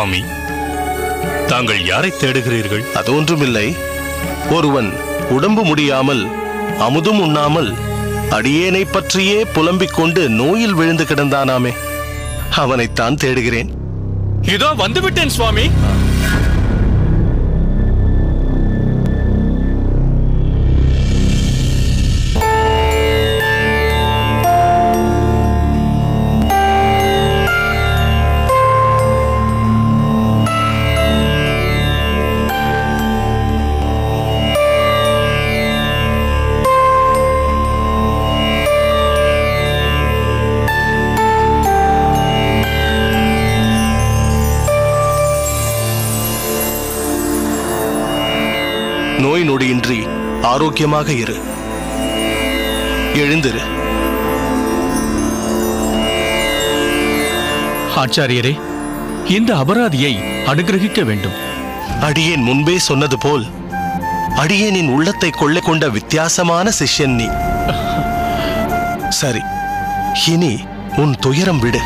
சுவாமி, தாங்கள் யாரை தேடுகிறீர்கள்? அது ஒன்றுமில்லை. ஒருவன் உடம்பு முடியாமல் அமுதும் உண்ணாமல் அடியேனை பற்றியே புலம்பிக் கொண்டு நோயில் விழுந்து கிடந்தானாமே, அவனைத்தான் தேடுகிறேன். இதோ வந்துவிட்டேன் சுவாமி. நோய் நொடியின்றி ஆரோக்கியமாக இரு. எழுந்திரு. ஆச்சாரியரே, இந்த அபராதியை அனுகிரகிக்க வேண்டும். அடியேன் முன்பே சொன்னது போல் அடியேனின் உள்ளத்தை கொள்ளை கொண்ட வித்தியாசமான சிஷ்யன் நீ. சரி, இனி உன் துயரம் விடு.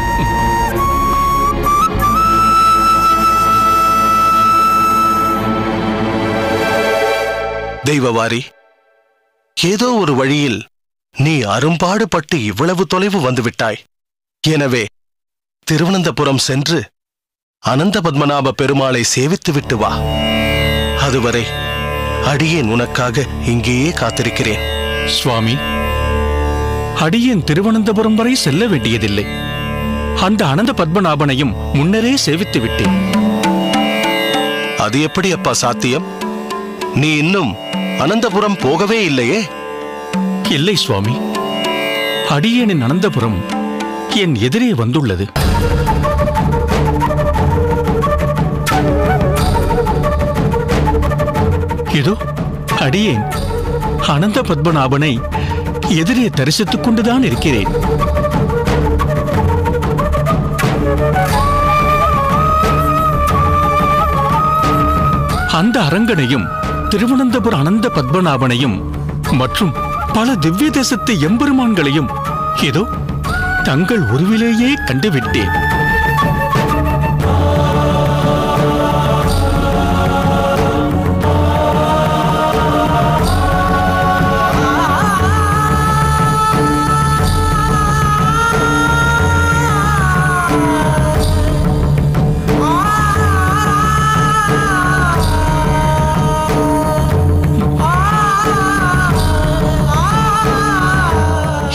தெய்வவாரி, ஏதோ ஒரு வழியில் நீ அரும்பாடுபட்டு இவ்வளவு தொலைவு வந்துவிட்டாய். எனவே திருவனந்தபுரம் சென்று அனந்த பத்மநாப பெருமாளை சேவித்துவிட்டு வா. அதுவரை அடியேன் உனக்காக இங்கேயே காத்திருக்கிறேன். சுவாமி, அடியேன் திருவனந்தபுரம் வரை செல்ல வேண்டியதில்லை. அந்த அனந்த பத்மநாபனையும் முன்னரே சேவித்து விட்டேன். அது எப்படி அப்பா சாத்தியம்? நீ இன்னும் அனந்தபுரம் போகவே இல்லையே? இல்லை சுவாமி, அடியேனின் அனந்தபுரம் என் எதிரே வந்துள்ளது. இதோ அடியேன் அனந்த பத்மநாபனை எதிரே தரிசித்துக் கொண்டுதான் இருக்கிறேன். அந்த அரங்கனையும் திருவனந்தபுர அனந்த பத்மநாபனையும் மற்றும் பல திவ்ய தேசத்து எம்பெருமான்களையும் ஏதோ தங்கள் உருவிலேயே கண்டுவிட்டேன்.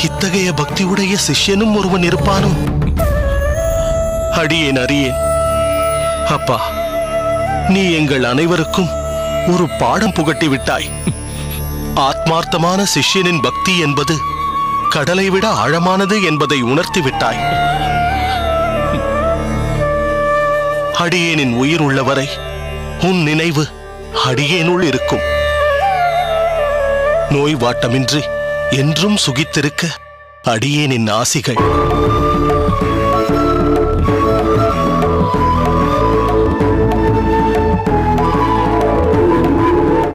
இத்தகைய பக்தியுடைய சிஷ்யனும் ஒருவன் இருப்பானோ? அடியேன் அறியேன். அப்பா, நீ எங்கள் அனைவருக்கும் ஒரு பாடம் புகட்டி விட்டாய். ஆத்மார்த்தமான சிஷ்யனின் பக்தி என்பது கடலை விட ஆழமானது என்பதை உணர்த்தி விட்டாய். அடியேனின் உயிர் உள்ளவரை உன் நினைவு அடியேனுள் இருக்கும். நோய் வாட்டமின்றி என்றும் சுகித்திருக்க அடியேனின் ஆசிகள்.